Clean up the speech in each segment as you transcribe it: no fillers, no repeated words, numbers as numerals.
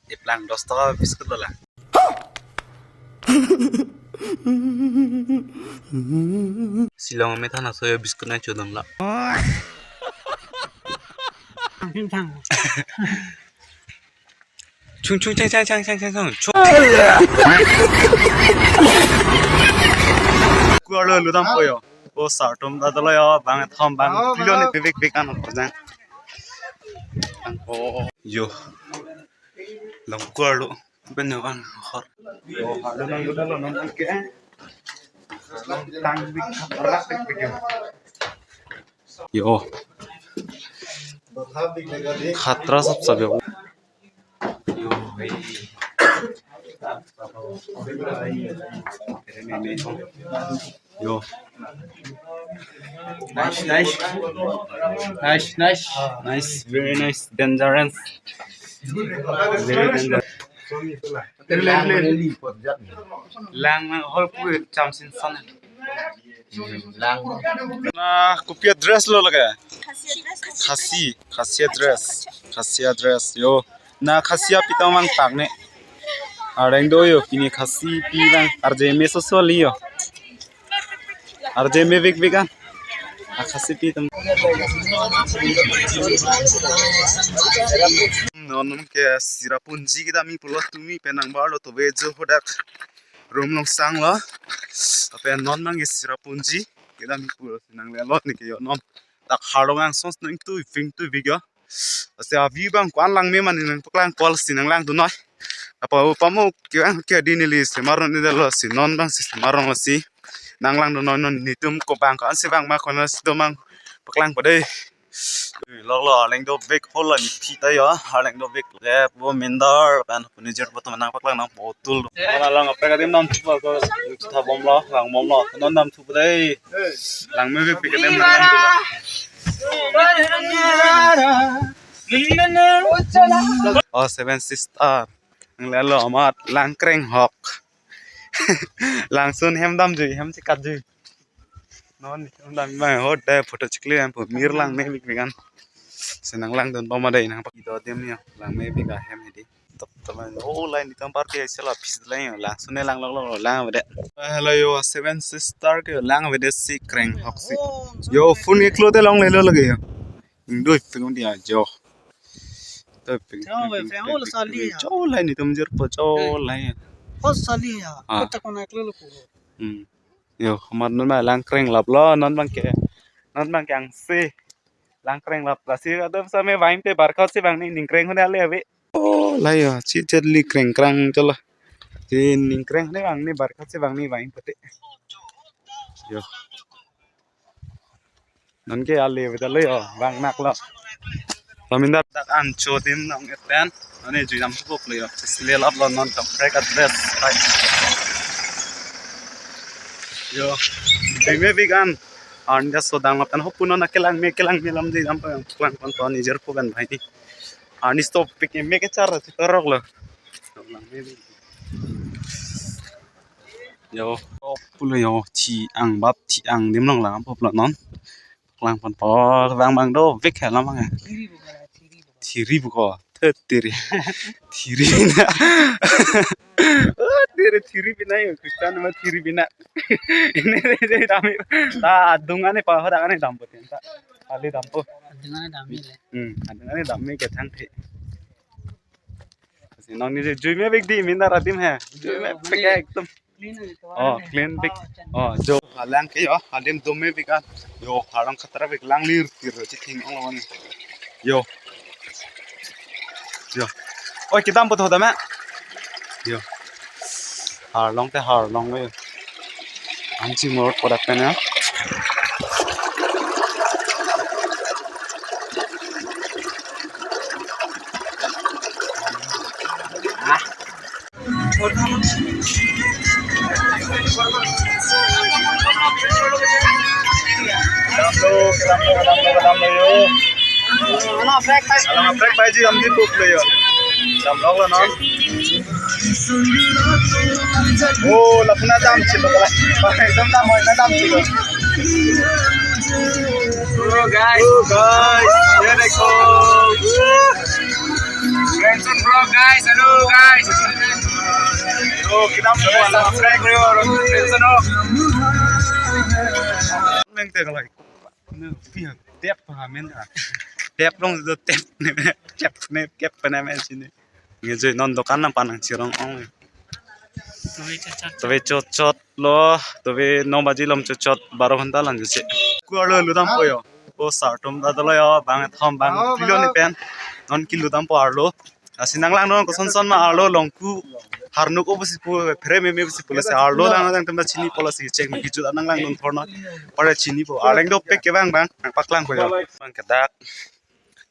Iplang 10 biskut lah. Silong me thana soyo biskut na chodam la. Chung chung chang chang chang chang chang chang. Kualo ludam poyo. O sartum dadalo yo bang thom bang pilone bibik bikan opjang. Oh yo. Long kualo benewan hor. Yo halo nang ludalo nang ke. Tang bik kharak bik yo. Yo. Khatra sab yo. Yo. Nice. Very nice. Dangerous. Very dangerous. Lang hol pu cham sin san. Lang. Kupia dress lo laga. Khasia dress. Yo. Na khasia pitamang pagne. Areng do yo kini khasi pi bang arje me sosoli yo. Arje me big bigan. Khasi pi tam. Non ke sirapunji kita mi pulo tumi penang balo to bejo hodak. Rom long sang lo. Apa non mang sirapunji kita mi pulo sinang le lo ni ke yo non. Tak harong ang sons nang tu fing tu video. Asa vi bang kwan lang me man nang paklang kol sinang lang tu noi. Apa pamu kia dinili se maron ni dalo si non bang si maron si nang lang non non nitum ko bang kan si bang ma kon si domang paklang padai lo leng do big hole ni pita ya leng do big le bo mendar ban furniture bo to nang paklang nang botul lang apa ka dim nam thu ko tha bom lo lang bom lo non nam thu padai lang me big ka dim lang tu oh seven sister Lalo amat langkreng hok langsun hem dam jui hem cikat jui non hem dam mai hot dai photo chikli am mir lang me bik bigan senang lang don pamadai nang pak do dem ya lang me bika hem hedi top top oh line di tampar ke sela pis lain lang sune lang lang wede hello yo seven sister ke lang wede si kreng hok si yo phone ke klo te long le lo lage yo indoi pingom dia jo Jauh lain itu menjadi jauh lain. Oh sali ya, kita konak lalu puro. Yo, kemarin mah langkreng lap lo, non bang yang si langkreng lap lah sih. Ada sama wain pe barkau sih bang ni ningkreng mana le abe. Oh, lah ya, cicet li kreng krang cila. Si ningkreng ni bang ni barkau sih bang ni wain pete. Yo, non ke ale betul le yo, bang nak lo. Paminda tak anco tim nang etan ane jam pupuk le yo sile lap lo non tam prek address yo dime bigan anda sodang lapan hopuno na kelang me lam di am plan kon to ni jer pugan bhai ni ani stop pik me ke char terok lo yo pulo yo ti ang bab ti ang dim long la pop lo non lang pon po bang do vek helam bang Thiri buko, thiri na, thiri bina yo, Kristen nama thiri bina, ini dami, ta adungan pahor akan dampo tienta, kali dampo, Adungan dami le. adungan dami ketang the, sinong ni juime big di minda ratim hai, juime peke ekdom, oh clean big, oh jo halang ke yo, halim dume bigan, yo halang khatra big lang lir tiro citing ong lawan, yo. Yo, oi kita ampun hoda mak. Yo, har long we. Anjing mor kodak pena. Kadam lo yo. Alam prek pai ji am di pup le yo. Dam log la non. Oh, lapna dam chilo kala. Ekdam dam hoy na dam chilo. guys, here they come. Grandson vlog guys, halo guys. Yo, kita mau subscribe bro, Grandson vlog. Neng tengok lagi. Pihak tap pahamen ah. Tap long itu tap nih, tap penamen sini. Ngejoi non dokan nang panang cirong ong. Tapi cocot loh, tapi 9 baji lom cocot 12 घंटा lang jese. Kualo ludam poyo. O sartum dadalo yo banget ham bang kilo ni pen. Non kilo dam po arlo. Asinang lang non koson son ma arlo longku harnu ko besi po frame me besi polase arlo lang nang temda chini polase check me kichu nang lang non thorna. Pare chini po arleng do pek ke bang paklang ko yo. Bang kedak.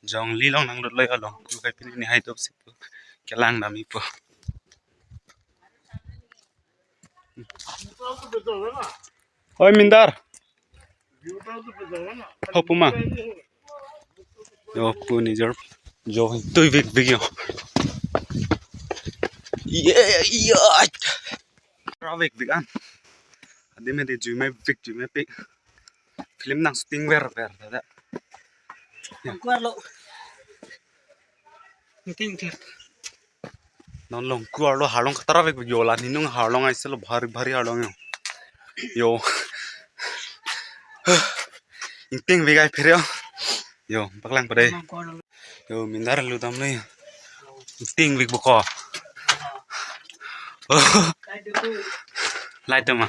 Jong li long nang lo yo long ku kai pini ni hai top si po. Kelang nami po. Oi Mindar. Hopuma. Yo puni jar. Jo tôi việc việc yo. Yeah. Ra việc việc ăn. Ade me de ju me pic. Film nang shooting ver da. Kualo. Meeting clear. Non long kualo harlong katara việc yo la ninung harlong ai selo bhari harlong yo. Inting việc ai phireo. Yo paklang pa dai. Yo Mindar ludam nei. Inting việc buko. Light mà.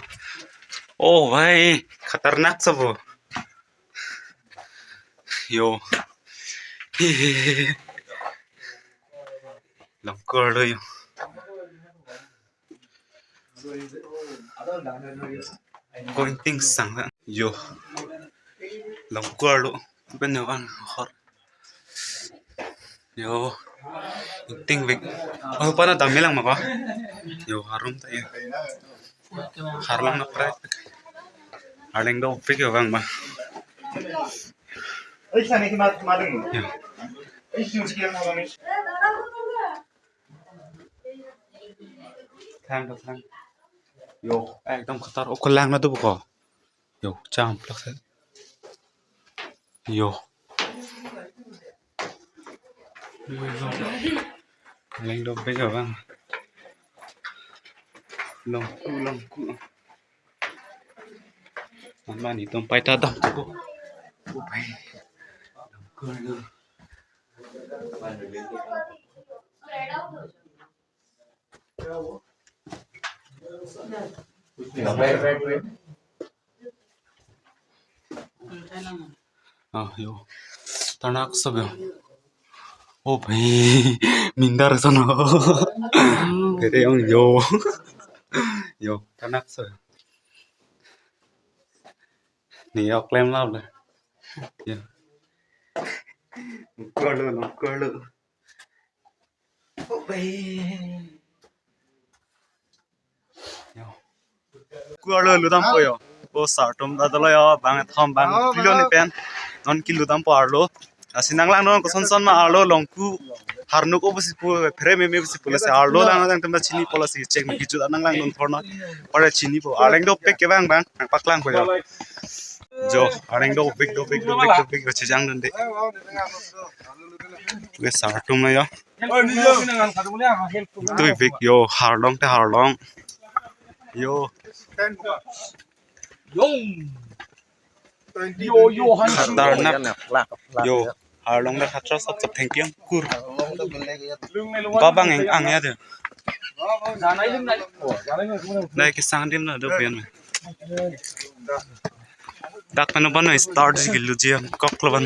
Oh भाई खतरनाक सब हो. Yo. Lòng cơ đây. Going things sang đó. Yo. Lòng cơ luôn. Bên nào ăn hot. Yo. Ting việc. Oh pada dami lang mako. Yo harum tayo. Harlang na pre. Harling daw figure bang ba. Ay sana ki malum. Yo. Ay suci yang malum. Thang. Yo, ekdom khatar o kolang na to ko. Yo, cham plak se. Yo. Harling daw figure bang. Long ku. Mana ni tom pai ta dam tu ko. Ko pai. Long ku lu. Yo. Tanak सब yo. ओ भाई मिंदर सन तेरे yo tanak सब ni ao klem laoเลยyo cơ lu ô भाई yo cơ lu dam po yo o sartum dadalo yo bang tham bang kilo ni pen non kilo dam po arlo asinang lang non koson son ma arlo longku harnu ko besi po frame me besi polase arlo lang nang temda chini polase check me kichu nang lang non thorna pare chini po arleng do pek ke bang paklang ko yo jo arleng do big che jang den de ke sartum na yo tôi việc yo harlong te harlong yo खतरनाक yo harlong da khatra sab theng piang kur ba bang ang ya de nai ke sang dim na do pen dak pano ban start ji gilu ji kokloban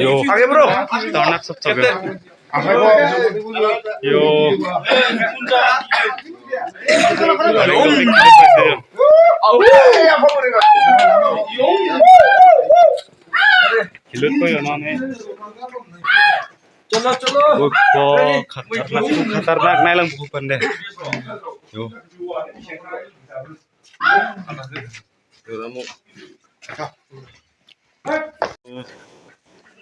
yo Ayo bro. tarnak sab sab yo hilut ko yo na ne Chalo. ko खतरनाक nai lang bu pan de yo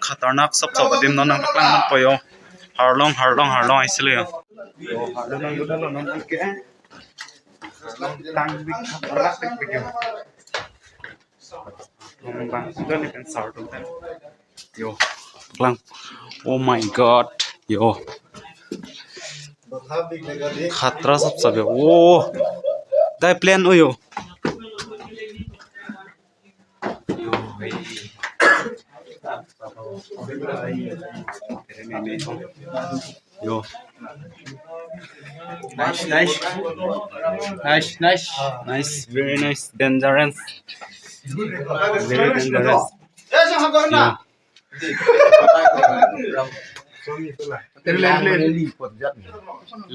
खतरनाक सब दिन न नang paklang man poyo harlong aisle yo harlong nang dalo nang ke tang big berat big yo bang sudah nih kan sar tuh kan yo lang oh my god yo khatra sab sab yo oh dai plan oh yo yo Nice, very nice dangerous very dangerous yo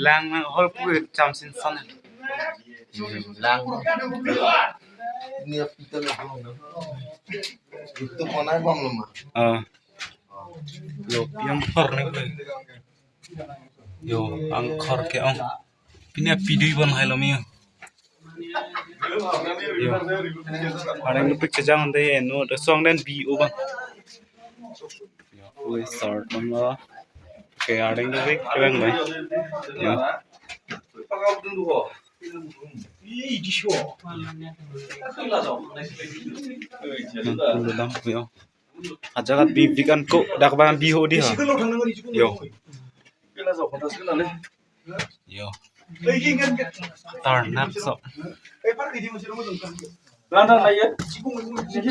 lang hol pu cham sin son yo piam khor ne yo ang khor ke ong pinya pidui bon hailo mi yo arang nu picture jang de no the song den bi u bang yo we start bang la ke arang nu big bang bang yo dam yo ajagat bi bikan ko dak bang bi ho di ha yo yo tarnak so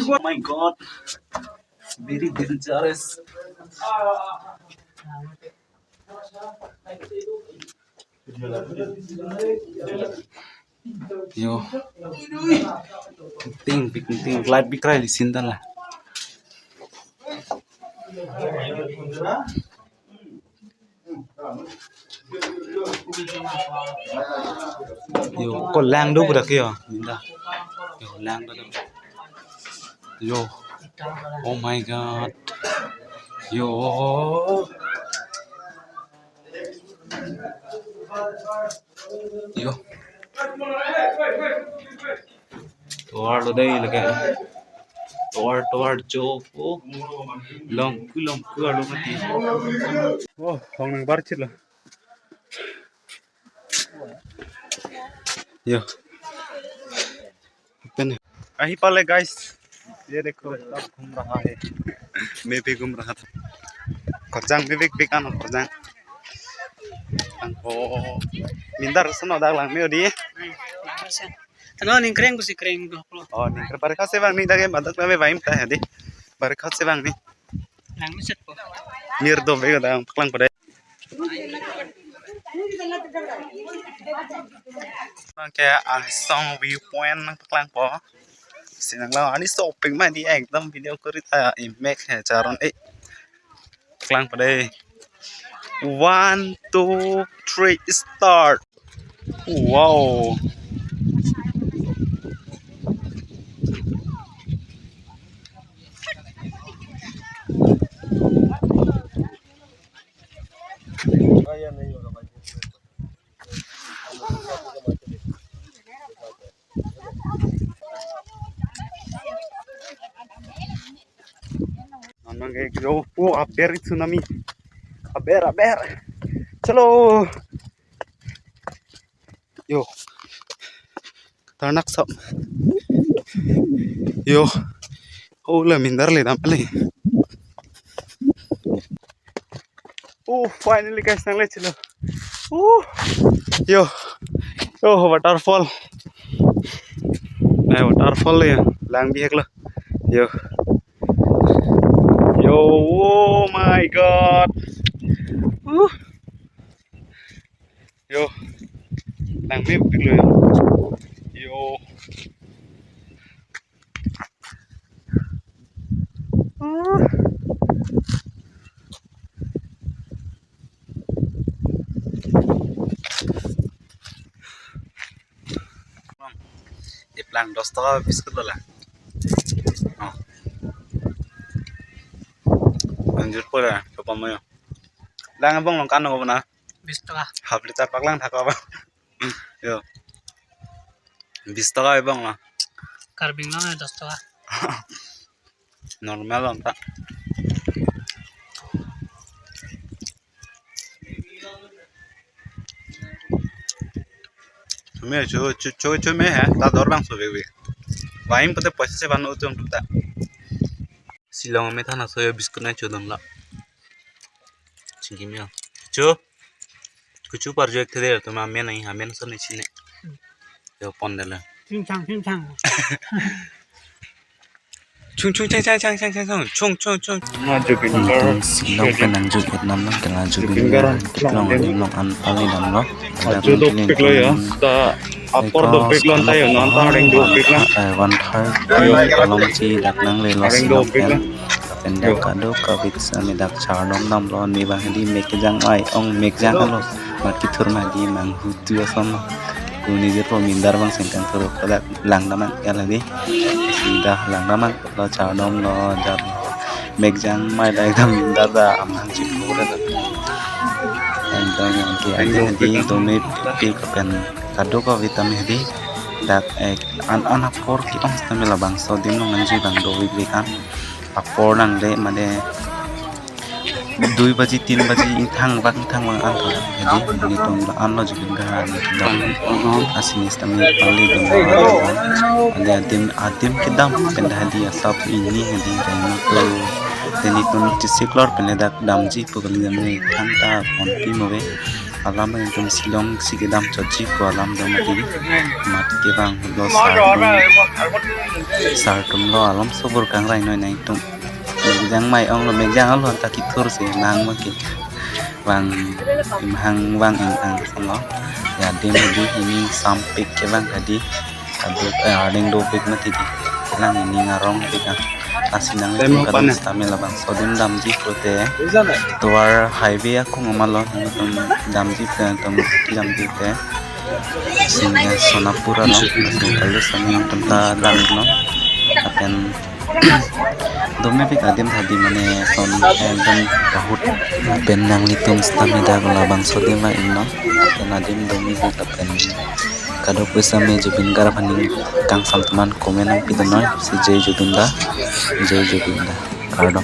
oh my god very dangerous yo ting light big cry lisin tan lah yo có lang đâu được kìa nhìn ta yo lang đâu yo oh my god yo yo toar đây là cái toar cho long cứ ở đâu mà tí oh không năng bắt chết rồi yo कहीं पाले guys ये देखो सब घूम रहा है मैं भी घूम रहा था खरजांग भी बिग आना खरजांग oh mindar sono dak lang meu di Ano ning kreng ko si kreng do. oh ni bar kha se bang ni dage badak me vaim ta hadi bar kha se bang ni Lang mi set po. mir do be da klang pada kayak song viewpoint nang klang po sinang lao ani shopping ma di ekdam video kurita image he charon klang pada 1 2 3 start wow yo aber tsunami aber chalo yo tarnak sab yo la mindar le dam le finally guys nang le chalo yo waterfall waterfall le lang bi hekla yo oh my god yo lang mi pik lo yo di plan 10 taka biskut lah lanjut pula coba mau lang abang long kan ko na 20 taka. half liter pak lang thaka ba yo 20 taka bang lah Karbing lang 10 taka. normal lang ta Cuma cuma ya, tak dorang so bebe. Lain pada pasti saya banu tuh untuk tak. Silang me thana soya biskut na chodang la. Cingkimnya. Kucu parjo ek thede to ma me nahi hamen so nahi chine. Yo pondela. Phim chang. Chung chung chung. Ma jupin Nitong silaw ka ng jugit naman kala jugin nga tiklong anilong anpalay lang no. Ju do pik lo ya. Ta upper do pik lan tayo no anta ring do pik lan. One third yung kalong chi dak nang le lo Ring do silaw pik lan. pen dak kado kabit sa mi dak chardom nam lo ni ba hindi mek jang ai ong mek jang lo makitur ma di mang hutu asom kuni je pro mindar bang sengkang turu pada lang naman kala di sudah lang naman lo chardom lo jab mek jang mai dai dam mindar da amang chi pura da एकदम की आदि तो में पिक पेन kado ko vitamin D dak an apor ki ong stamela bang so dim no manji bang do wi kan apor nang le mane 2 baji 3 baji thang bang an to jadi ni tong an lo jugin ga dam asini stamela pali dum ada adim kidam penda hadi asap ini hadi reno to teni tun tisiklor pene dak damji pugli jamne thanta on pimowe alam एकदम सिलोंग सिगेदाम चची को alam दम ती mat ke bang lo sartum lo alam subur kang rai noi nai tum jang mai ong lo jang lo ta ki thur se nang ma ki bang hang bang ang lo ya dem di ini sampik ke bang tadi adu adeng do pik ma ti lang ini ngarong pika asinang itu kan stamina bang so dim damji prote tuar highway aku ngomalo tum damji te tum damji te sehingga sonapura no kalau sama tempat dam no akan dome pik adim tadi mane son dan bahut benang litung stamina gula bang so dim ma inno akan adim dome pik akan kado pesa me jubin garap haning kang sam teman komen ang pidonoy si Jay Jubinda kado